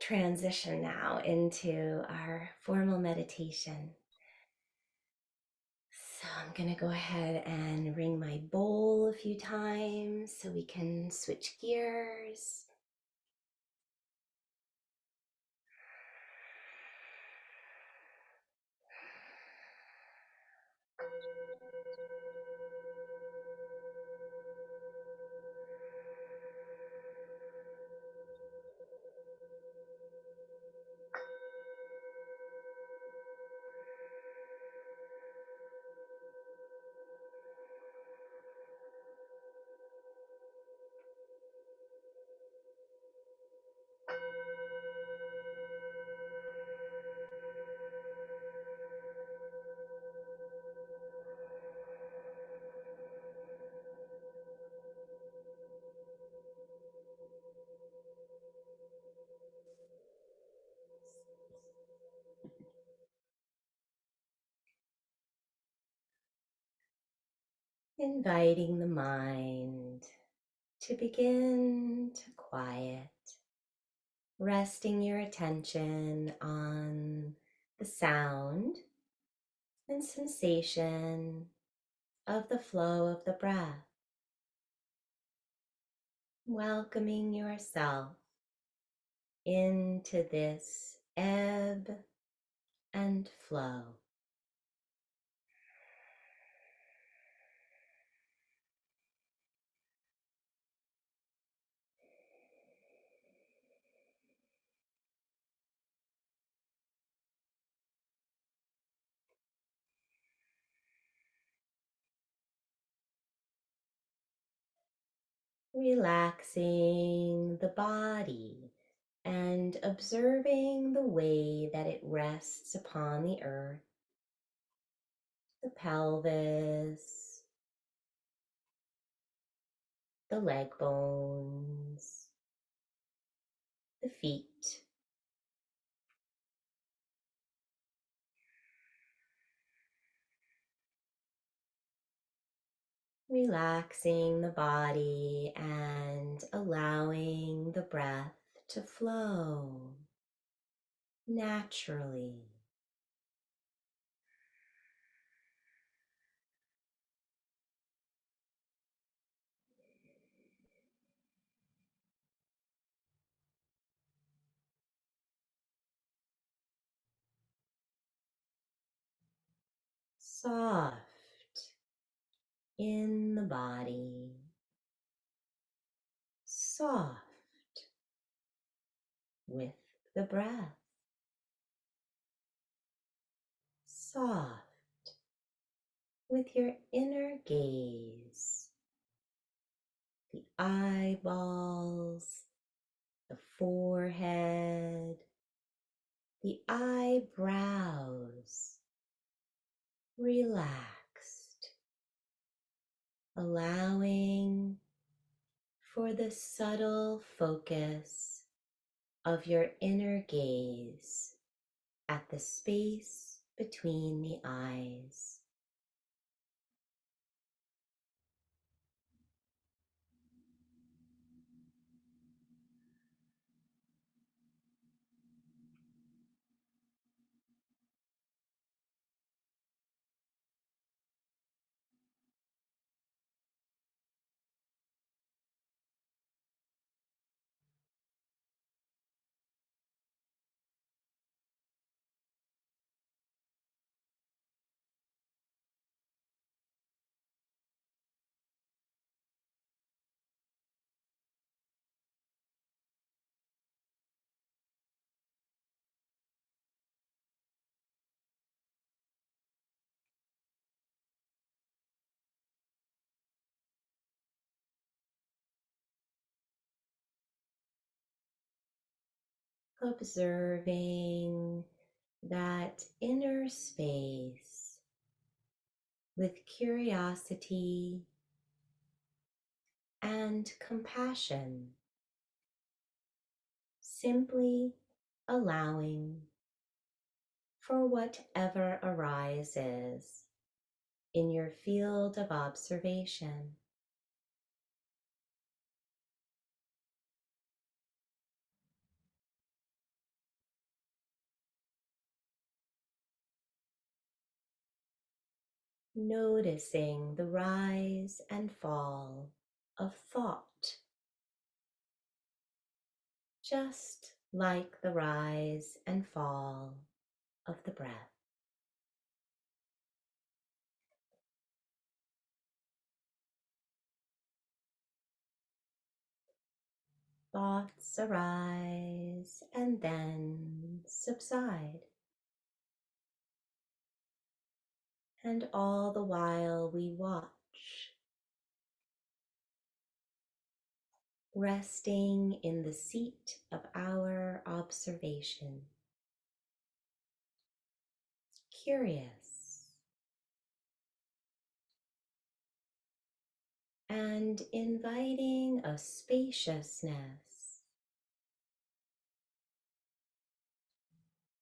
transition now into our formal meditation. So I'm going to go ahead and ring my bowl a few times so we can switch gears. Inviting the mind to begin to quiet, resting your attention on the sound and sensation of the flow of the breath, welcoming yourself into this ebb and flow. Relaxing the body and observing the way that it rests upon the earth, the pelvis, the leg bones, the feet. Relaxing the body and allowing the breath to flow naturally. Soft in the body, soft with the breath, soft with your inner gaze, the eyeballs, the forehead, the eyebrows, relaxed, allowing for the subtle focus of your inner gaze at the space between the eyes. Observing that inner space with curiosity and compassion, simply allowing for whatever arises in your field of observation. noticing the rise and fall of thought, just like the rise and fall of the breath. Thoughts arise and then subside. And all the while we watch, resting in the seat of our observation, curious and inviting a spaciousness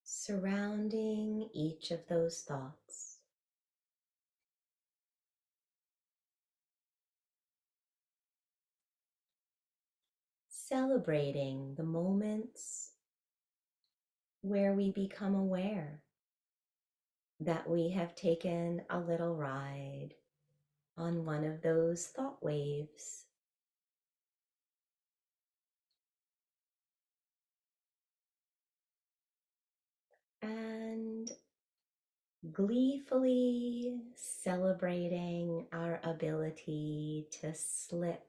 surrounding each of those thoughts. Celebrating the moments where we become aware that we have taken a little ride on one of those thought waves. And gleefully celebrating our ability to slip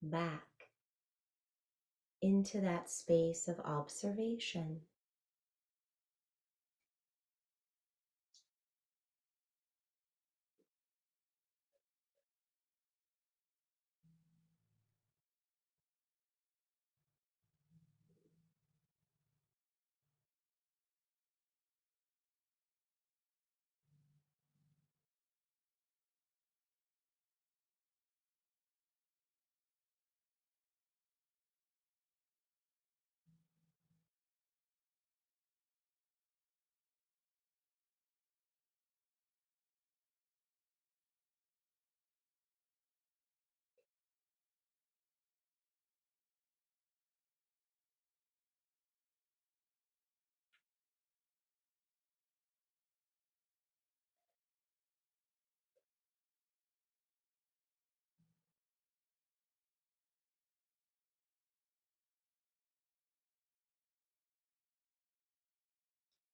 back into that space of observation.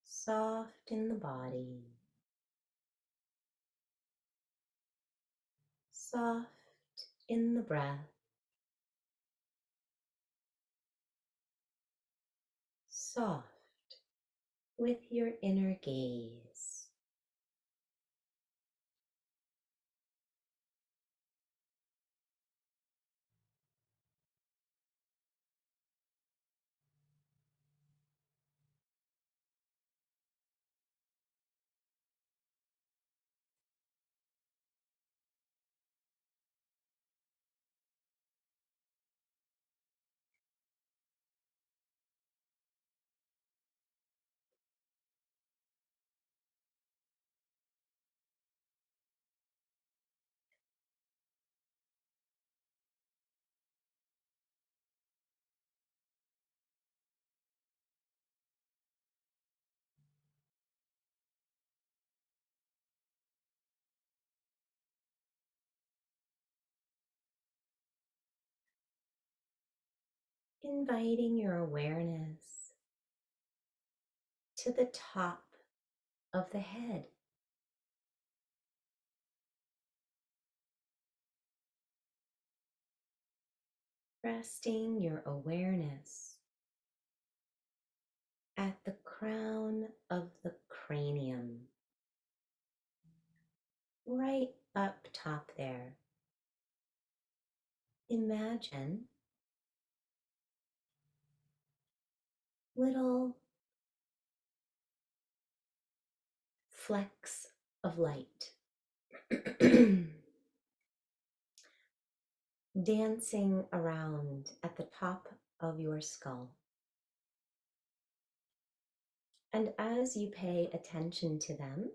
Soft in the body, soft in the breath, soft with your inner gaze. Inviting your awareness to the top of the head. Resting your awareness at the crown of the cranium, right up top there. Imagine little flecks of light dancing around at the top of your skull. And as you pay attention to them,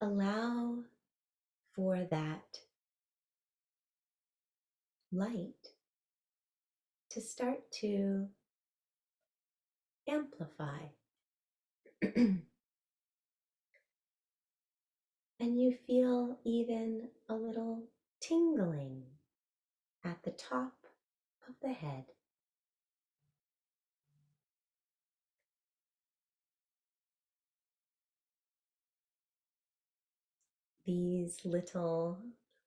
allow for that light to start to amplify And you feel even a little tingling at the top of the head. These little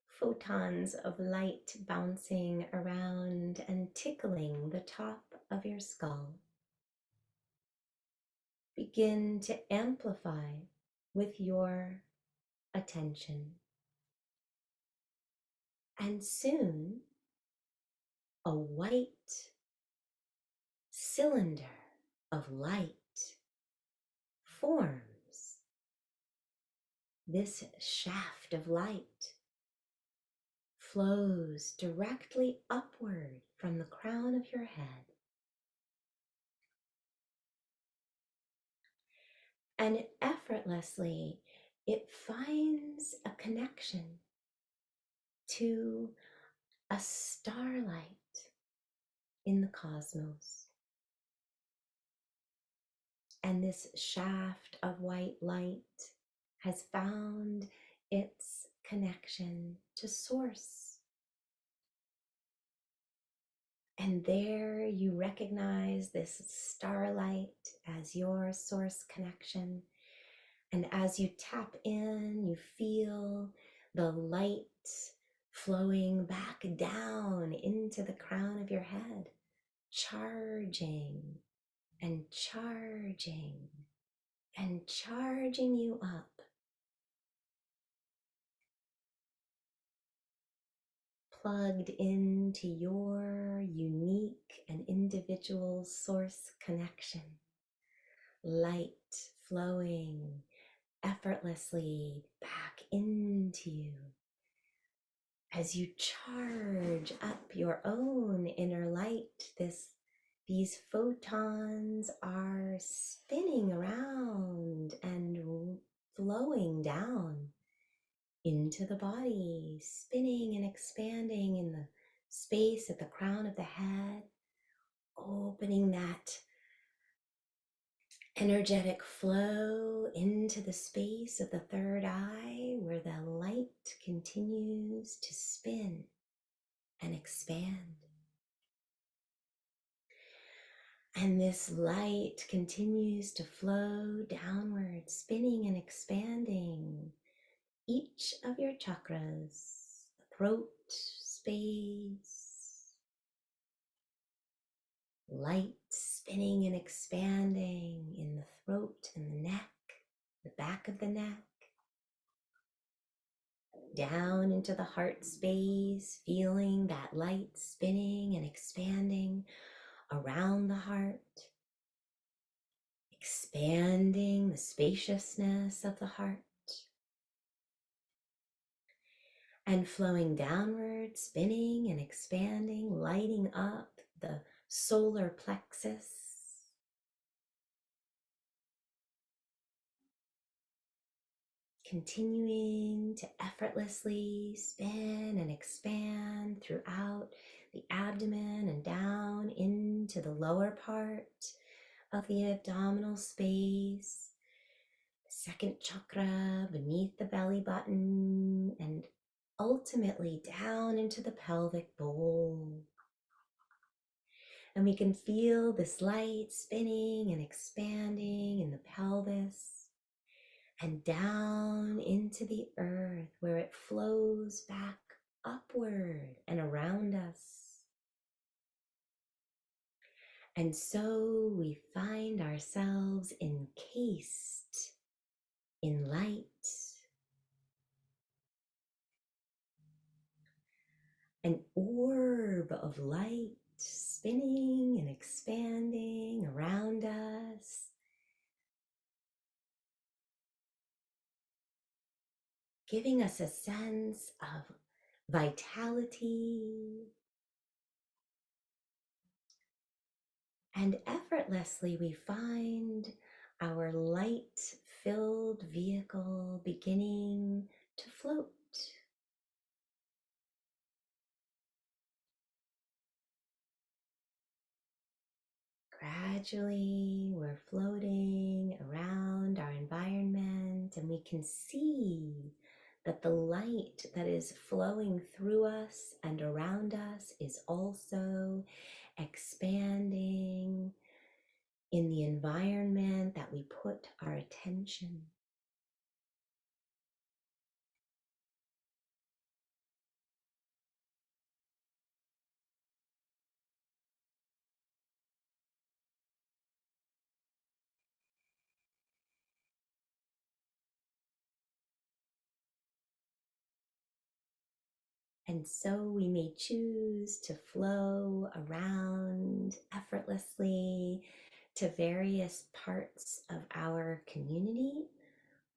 photons of light bouncing around and tickling the top of your skull begin to amplify with your attention. And soon, a white cylinder of light forms. This shaft of light flows directly upward from the crown of your head, and effortlessly it finds a connection to a starlight in the cosmos. And this shaft of white light has found its connection to Source. And there you recognize this starlight as your Source connection. And as you tap in, you feel the light flowing back down into the crown of your head, charging and charging and charging you up. Plugged into your unique and individual Source connection. Light flowing effortlessly back into you as you charge up your own inner light. These photons are spinning around and flowing down into the body, spinning and expanding in the space at the crown of the head, opening that energetic flow into the space of the third eye, where the light continues to spin and expand. And this light continues to flow downward, spinning and expanding each of your chakras, the throat space, light spinning and expanding in the throat and the neck, the back of the neck, down into the heart space, feeling that light spinning and expanding around the heart, expanding the spaciousness of the heart, and flowing downward, spinning and expanding, lighting up the solar plexus, continuing to effortlessly spin and expand throughout the abdomen and down into the lower part of the abdominal space, the second chakra beneath the belly button, and ultimately down into the pelvic bowl. And we can feel this light spinning and expanding in the pelvis and down into the earth, where it flows back upward and around us. And so we find ourselves encased in light, an orb of light spinning and expanding around us, giving us a sense of vitality. And effortlessly we find our light-filled vehicle beginning to float. Gradually, we're floating around our environment, and we can see that the light that is flowing through us and around us is also expanding in the environment that we put our attention. And so we may choose to flow around effortlessly to various parts of our community,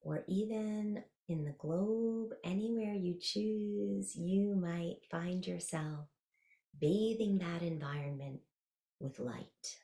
or even in the globe. Anywhere you choose, you might find yourself bathing that environment with light.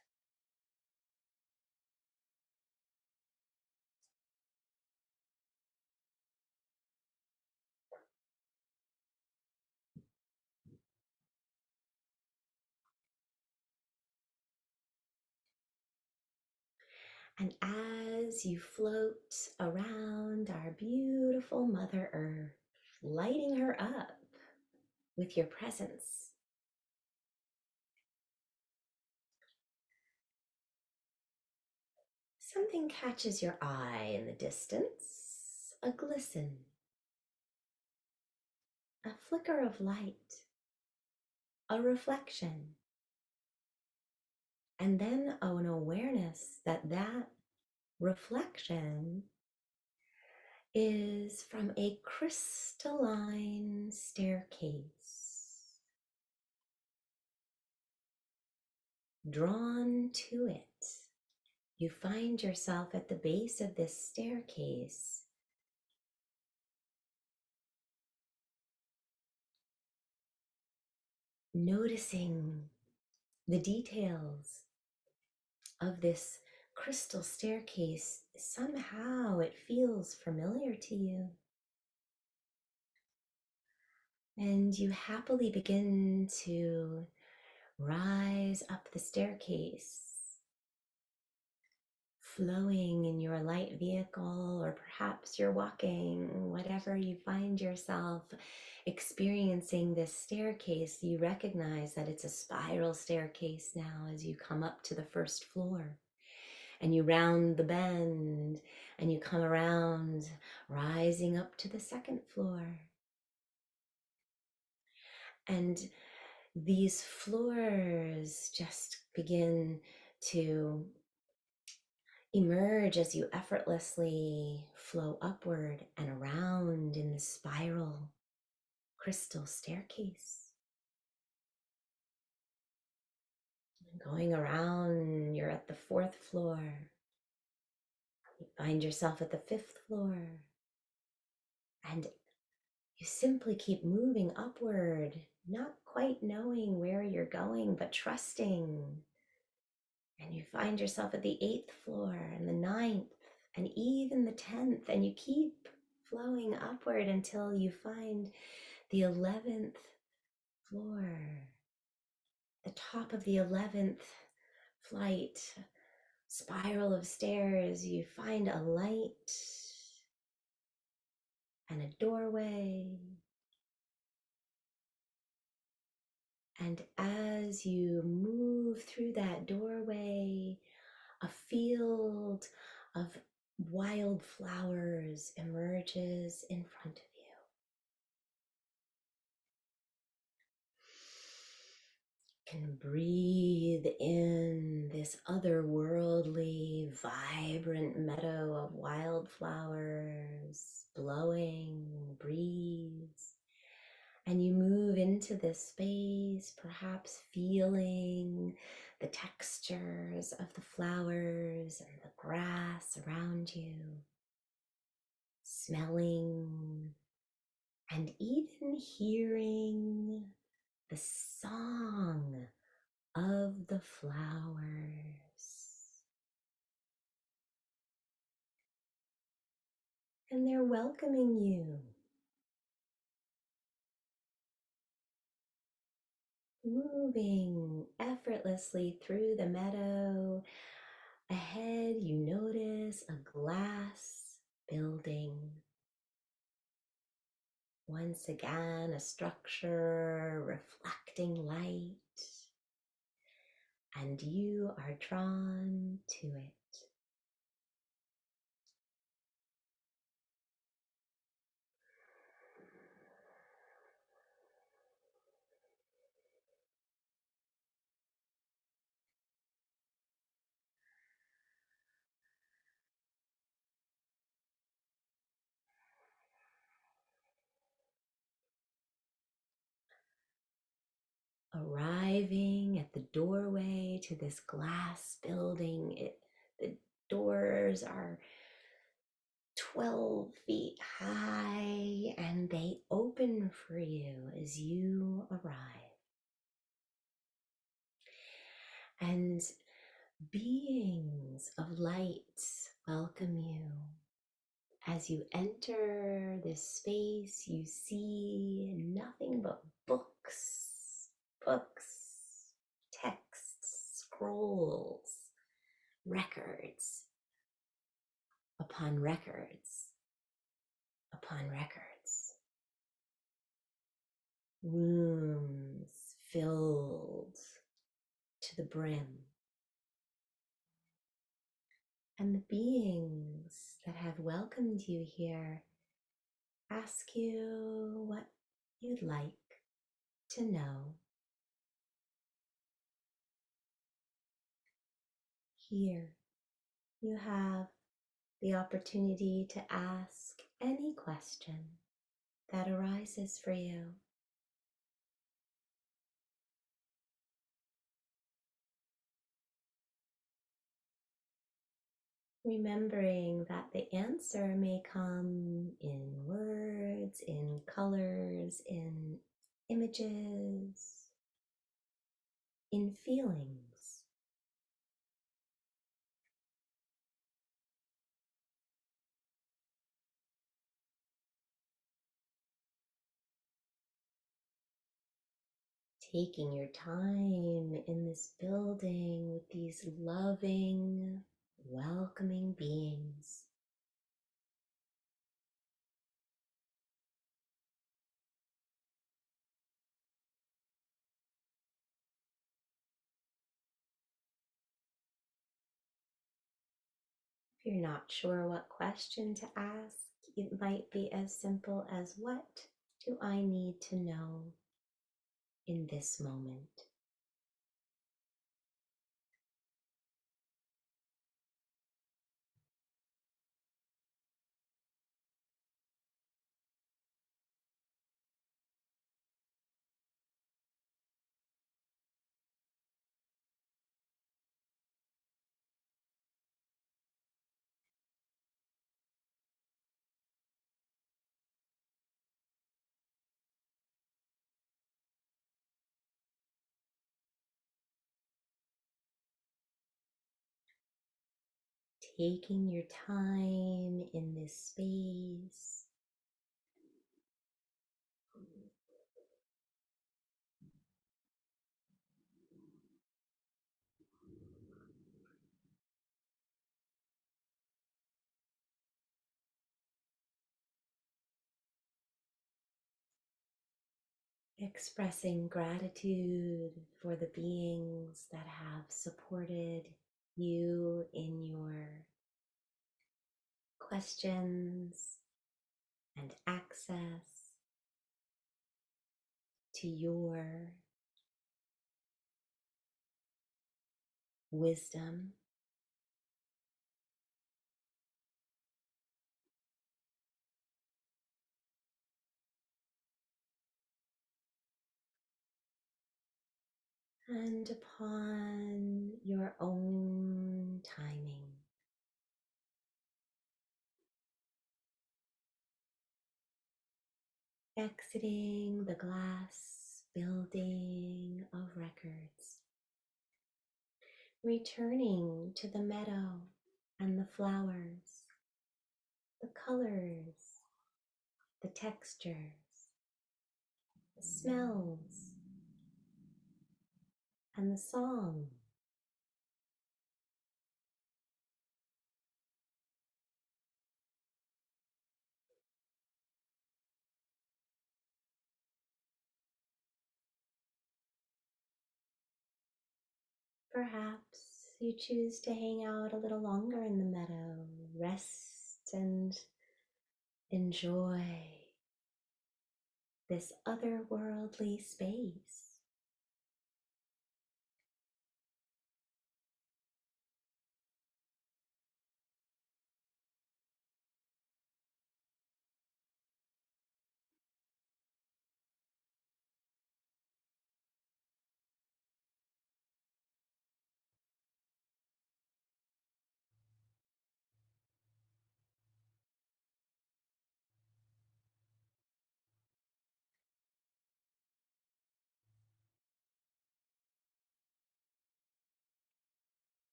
And as you float around our beautiful Mother Earth, lighting her up with your presence, something catches your eye in the distance, a glisten, a flicker of light, a reflection, and then an awareness that that reflection is from a crystalline staircase. Drawn to it, you find yourself at the base of this staircase, noticing the details of this crystal staircase. Somehow it feels familiar to you. And you happily begin to rise up the staircase, flowing in your light vehicle, or perhaps you're walking, whatever you find yourself experiencing this staircase. You recognize that it's a spiral staircase now as you come up to the first floor. And you round the bend and you come around, rising up to the second floor. And these floors just begin to emerge as you effortlessly flow upward and around in the spiral crystal staircase. Going around, you're at the fourth floor. You find yourself at the fifth floor. And you simply keep moving upward, not quite knowing where you're going, but trusting. And you find yourself at the eighth floor and the ninth and even the 10th, and you keep flowing upward until you find the 11th floor. The top of the 11th flight, spiral of stairs, you find a light and a doorway. And as you move through that doorway, a field of wildflowers emerges in front of you. Can breathe in this otherworldly, vibrant meadow of wildflowers, blowing breeze. And you move into this space, perhaps feeling the textures of the flowers and the grass around you, smelling and even hearing the song of the flowers. And they're welcoming you. moving effortlessly through the meadow. Ahead, you notice a glass building. Once again, a structure reflecting light, and you are drawn to it. Arriving at the doorway to this glass building, the doors are 12 feet high and they open for you as you arrive. And beings of light welcome you. As you enter this space, you see nothing but books, texts, scrolls, records upon records upon records. Rooms filled to the brim. And the beings that have welcomed you here ask you what you'd like to know. Here, you have the opportunity to ask any question that arises for you. Remembering that the answer may come in words, in colors, in images, in feelings. Taking your time in this building with these loving, welcoming beings. If you're not sure what question to ask, it might be as simple as, what do I need to know in this moment? Taking your time in this space, expressing gratitude for the beings that have supported you in your questions and access to your wisdom. And upon your own timing, exiting the glass building of records, returning to the meadow and the flowers, the colors, the textures, the smells, and the song. Perhaps you choose to hang out a little longer in the meadow, rest and enjoy this otherworldly space.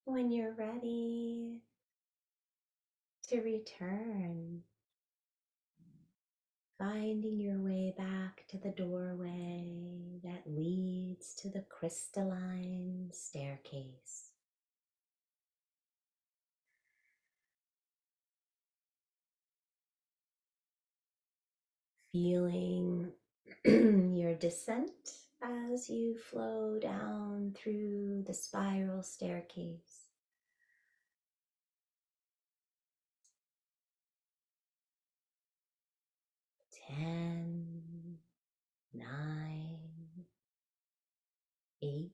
When you're ready to return, finding your way back to the doorway that leads to the crystalline staircase. Feeling your descent as you flow down through the spiral staircase. 10, 9, 8,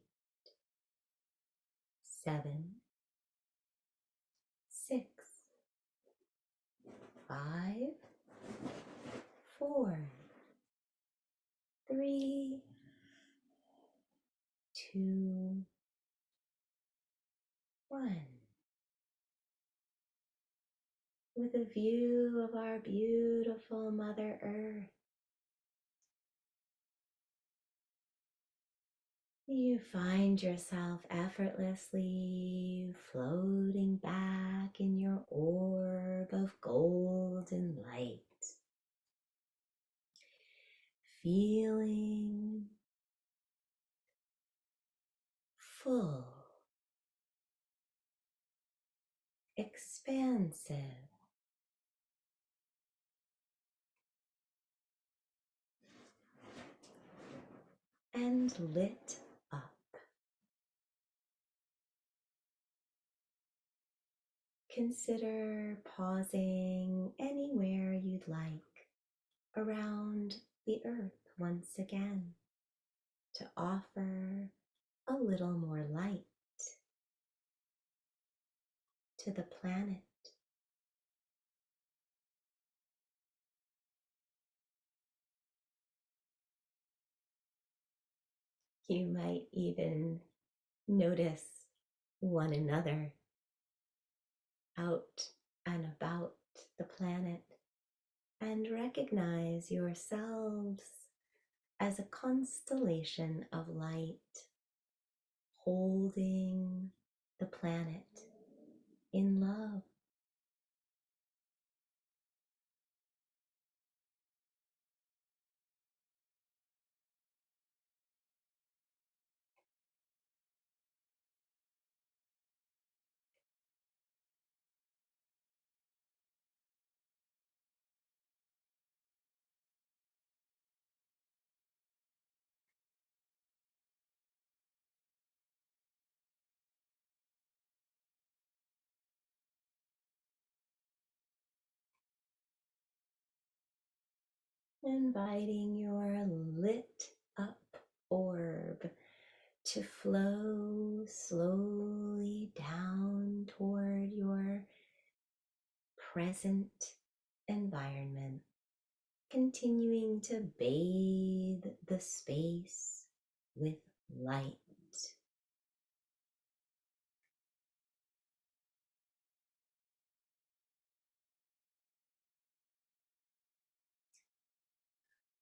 7, 6, 5, 4, 3, 2, 1. With a view of our beautiful Mother Earth, you find yourself effortlessly floating back in your orb of golden light, feeling full, expansive, and lit up. Consider pausing anywhere you'd like around the earth once again to offer a little more light to the planet. You might even notice one another out and about the planet and recognize yourselves as a constellation of light holding the planet in love. Inviting your lit up orb to flow slowly down toward your present environment, continuing to bathe the space with light.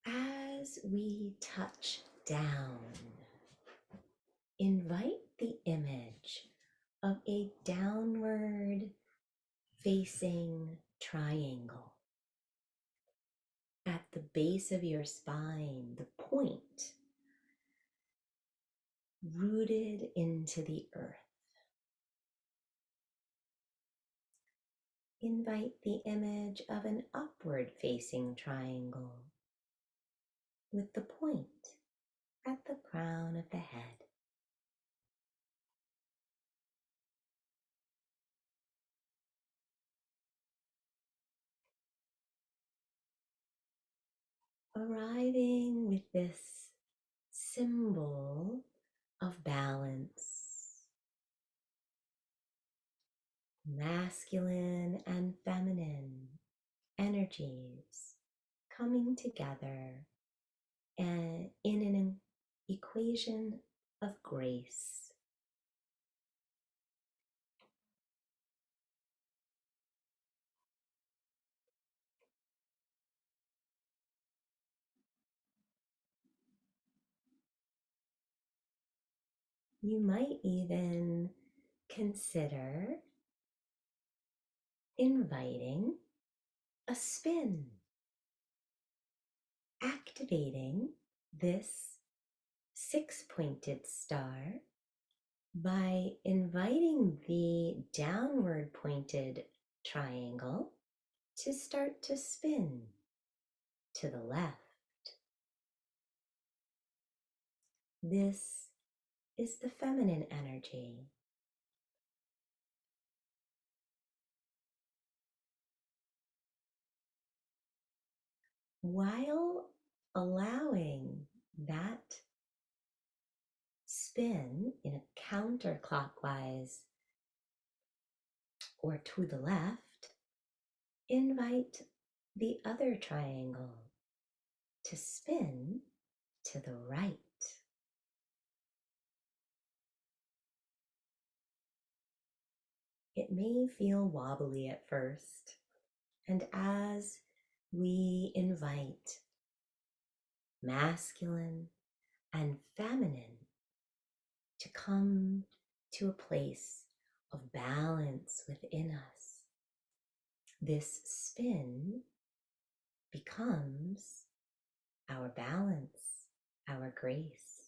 As we touch down, invite the image of a downward facing triangle. At the base of your spine, the point rooted into the earth. Invite the image of an upward facing triangle with the point at the crown of the head. Arriving with this symbol of balance, masculine and feminine energies coming together and in an equation of grace. You might even consider inviting a spin, activating this six-pointed star by inviting the downward pointed triangle to start to spin to the left. This is the feminine energy. While allowing that spin in a counterclockwise or to the left, invite the other triangle to spin to the right. It may feel wobbly at first, and as we invite masculine and feminine to come to a place of balance within us, this spin becomes our balance, our grace.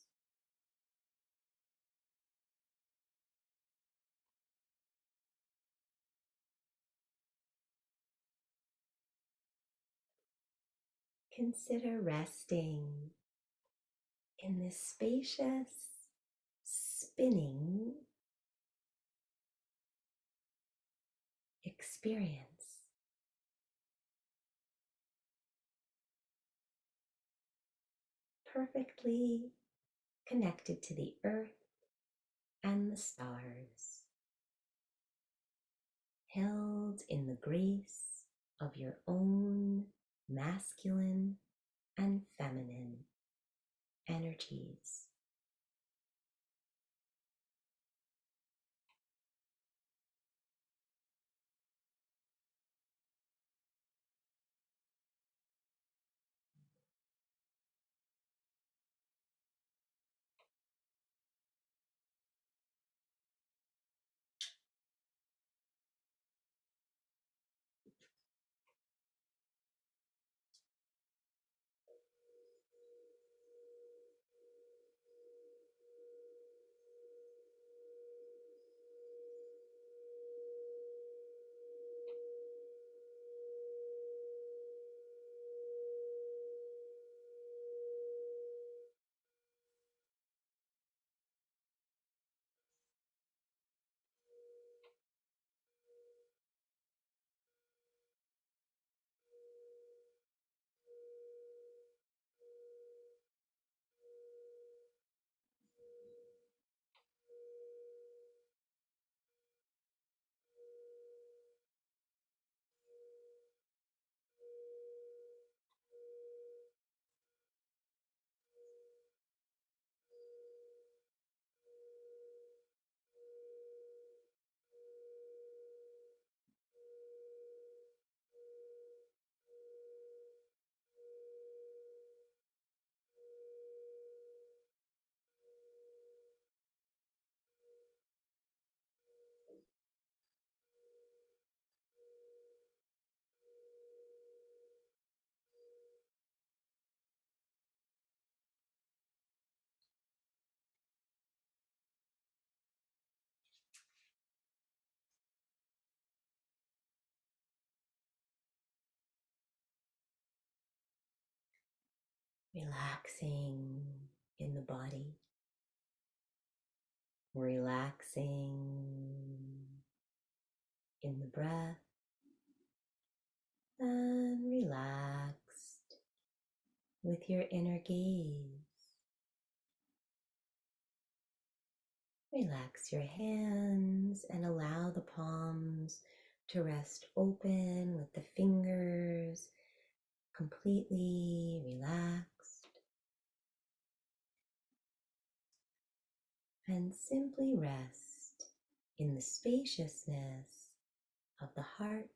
Consider resting in this spacious spinning experience. Perfectly connected to the earth and the stars, held in the grace of your own masculine and feminine energies. relaxing in the body, relaxing in the breath, and relaxed with your inner gaze. Relax your hands and allow the palms to rest open with the fingers completely relaxed. And simply rest in the spaciousness of the heart.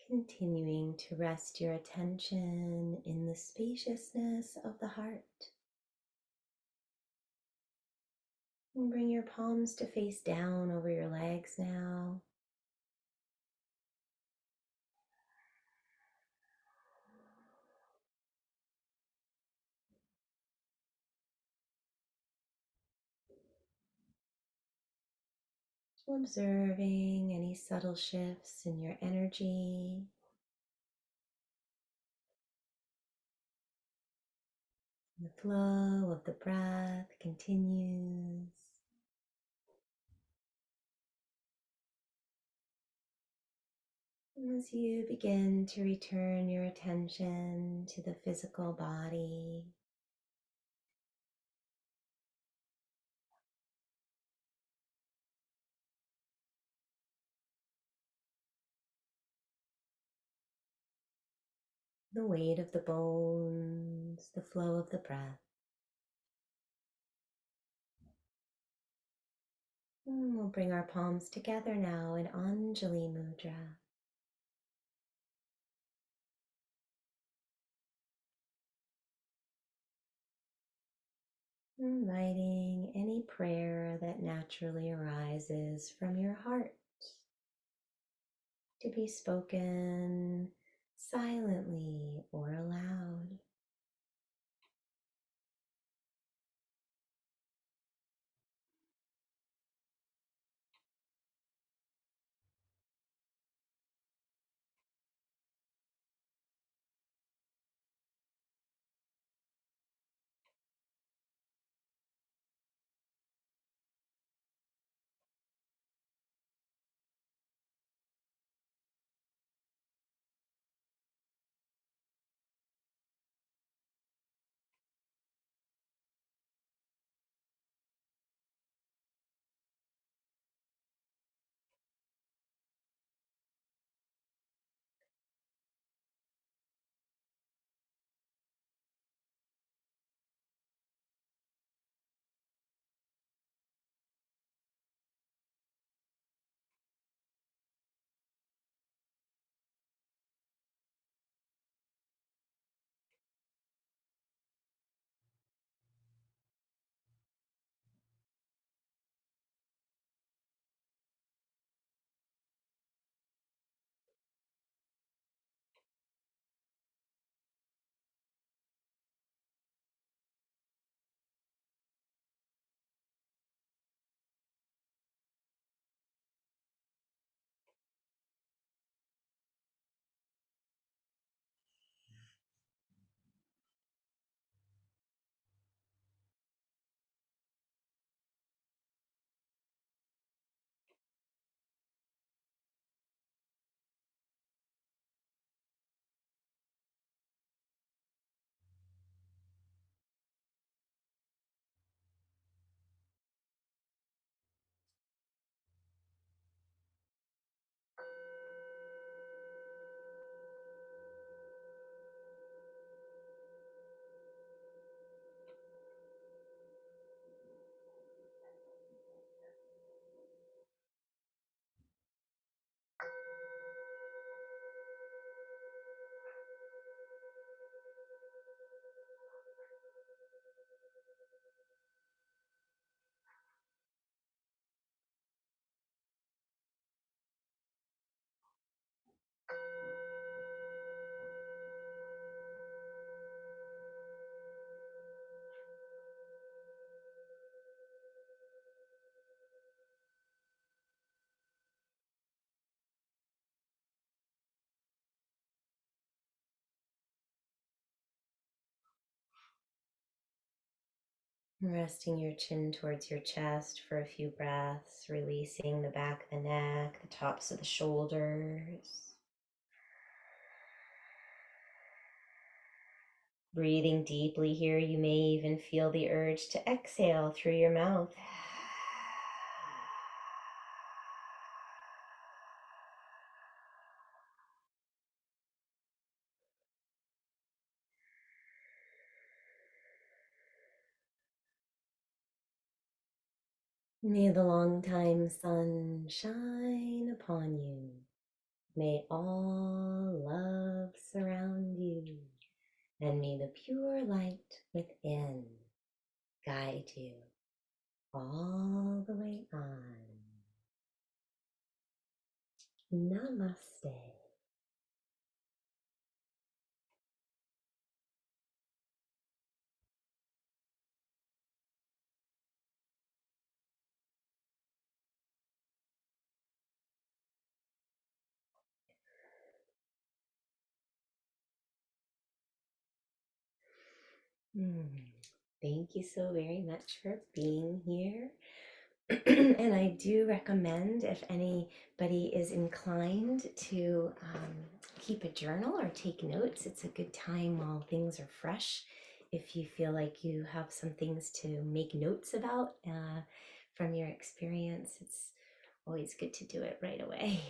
Continuing to rest your attention in the spaciousness of the heart. And bring your palms to face down over your legs now. Observing any subtle shifts in your energy. The flow of the breath continues. As you begin to return your attention to the physical body, the weight of the bones, the flow of the breath. And we'll bring our palms together now in Anjali Mudra. Inviting any prayer that naturally arises from your heart to be spoken silently or aloud. Resting your chin towards your chest for a few breaths, releasing the back of the neck, the tops of the shoulders. Breathing deeply here, you may even feel the urge to exhale through your mouth. May the long time sun shine upon you. May all love surround you, and may the pure light within guide you all the way on. Namaste. Thank you so very much for being here. And I do recommend, if anybody is inclined to keep a journal or take notes, it's a good time while things are fresh. If you feel like you have some things to make notes about from your experience, it's always good to do it right away.